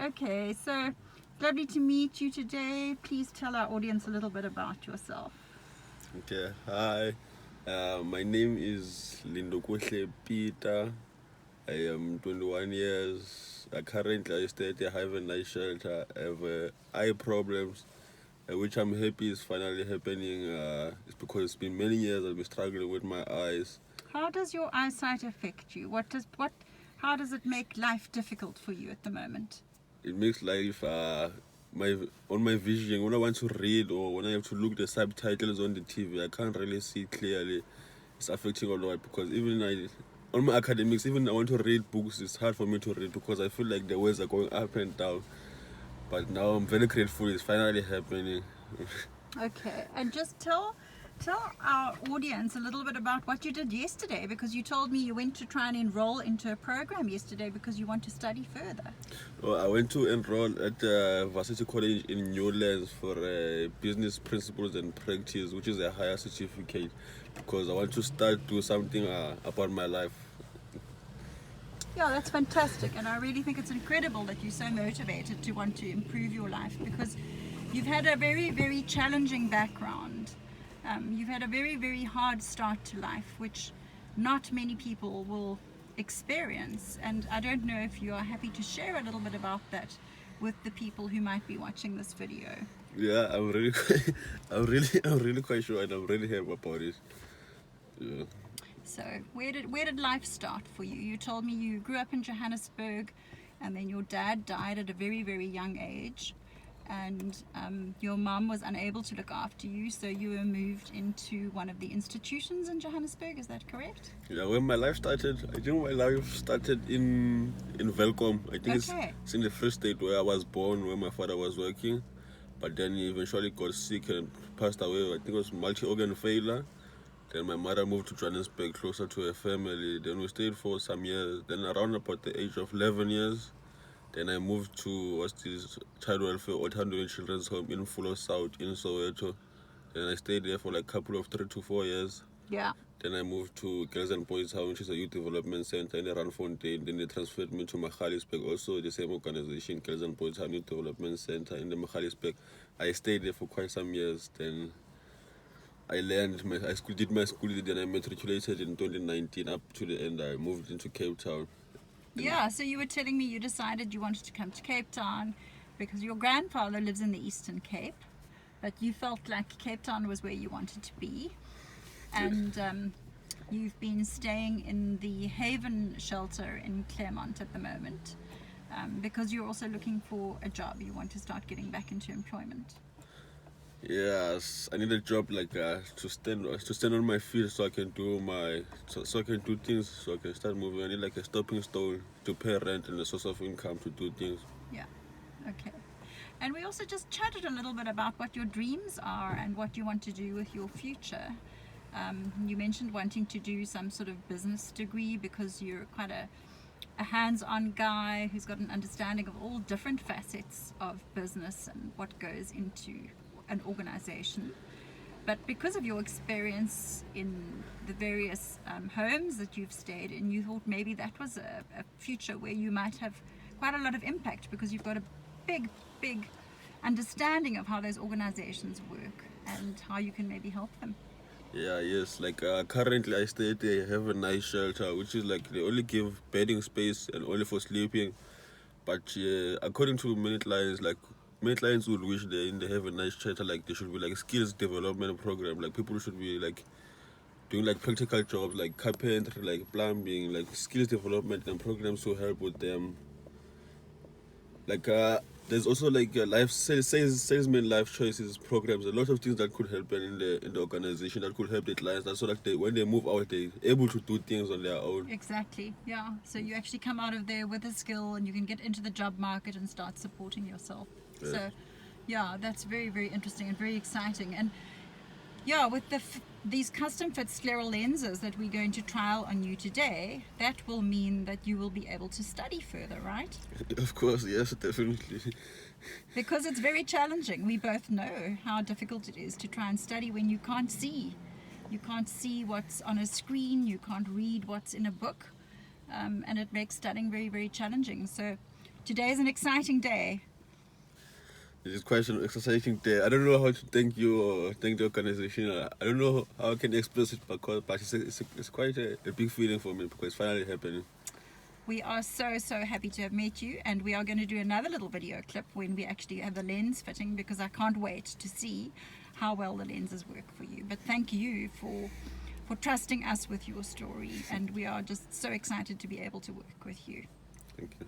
Okay, so lovely to meet you today. Please tell our audience a little bit about yourself. Okay, hi. My name is Lindo Peter. I am 21 years. Currently, I stay at a Hive and Night Shelter. I have eye problems, which I'm happy is finally happening. It's because it's been many years I've been struggling with my eyes. How does your eyesight affect you? How does it make life difficult for you at the moment? It makes life my vision when I want to read or when I have to look the subtitles on the TV, I can't really see clearly. It's affecting a lot because on my academics, even I want to read books, it's hard for me to read because I feel like the words are going up and down. But now I'm very grateful it's finally happening. Okay, and just tell our audience a little bit about what you did yesterday, because you told me you went to try and enroll into a program yesterday because you want to study further. Well, I went to enroll at Varsity College in Newlands for business principles and practice, which is a higher certificate, because I want to start do something about my life. Yeah, that's fantastic, and I really think it's incredible that you're so motivated to want to improve your life, because you've had a very, very challenging background. You've had a very, very hard start to life, which not many people will experience, and I don't know if you are happy to share a little bit about that with the people who might be watching this video. Yeah, I'm really, I'm really quite sure, and I'm really happy about it. Yeah. So where did life start for you? You told me you grew up in Johannesburg, and then your dad died at a very, very young age, and your mum was unable to look after you, so you were moved into one of the institutions in Johannesburg. Is that correct? Yeah, when my life started, I think my life started in Velkom. I think it's in the first state where I was born, where my father was working, but then he eventually got sick and passed away. I think it was multi-organ failure. Then my mother moved to Johannesburg, closer to her family. Then we stayed for some years. Then around about the age of 11 years, then I moved to child welfare or children's home in Fulo South in Soweto. Then I stayed there for like a couple of 3 to 4 years. Yeah. Then I moved to Girls and Boys Home, which is a youth development center in Randfontein. Then they transferred me to Magaliesberg, also the same organization, Girls and Boys Home Youth Development Center in the Magaliesberg. I stayed there for quite some years. Then I learned did my schooling, then I matriculated in 2019. Up to the end, I moved into Cape Town. Yeah, so you were telling me you decided you wanted to come to Cape Town because your grandfather lives in the Eastern Cape, but you felt like Cape Town was where you wanted to be. And you've been staying in the Haven shelter in Claremont at the moment because you're also looking for a job. You want to start getting back into employment. Yes, I need a job like to stand on my feet so I can do so I can do things, so I can start moving. I need like a stepping stone to pay rent and a source of income to do things. Yeah, okay. And we also just chatted a little bit about what your dreams are and what you want to do with your future. You mentioned wanting to do some sort of business degree because you're quite a hands-on guy who's got an understanding of all different facets of business and what goes into an organization. But because of your experience in the various homes that you've stayed in, you thought maybe that was a future where you might have quite a lot of impact because you've got a big understanding of how those organizations work and how you can maybe help them. Yeah, yes. Like currently, I stay at a Have a Nice shelter, which is like they only give bedding space and only for sleeping. But according to many clients, like many clients would wish they in the Have a Nice shelter, like there should be like skills development program. Like people should be like doing like practical jobs, like carpentry, like plumbing, like skills development and programs to help with them. Like there's also like salesman life choices programs, a lot of things that could help in the organization, that could help the clients. That's so like when they move out, they're able to do things on their own. Exactly, yeah. So you actually come out of there with a skill and you can get into the job market and start supporting yourself. Yeah. So yeah, that's very, very interesting and very exciting. And yeah, with these custom fit scleral lenses that we're going to trial on you today, that will mean that you will be able to study further, right? Of course, yes, definitely. Because it's very challenging. We both know how difficult it is to try and study when you can't see. You can't see what's on a screen, you can't read what's in a book, and it makes studying very, very challenging. So Today is an exciting day. It is quite an exciting day. I don't know how to thank you or thank the organization. I don't know how I can express it, but it's quite a big feeling for me because it's finally happening. We are so happy to have met you, and we are going to do another little video clip when we actually have the lens fitting, because I can't wait to see how well the lenses work for you. But thank you for trusting us with your story, and we are just so excited to be able to work with you. Thank you.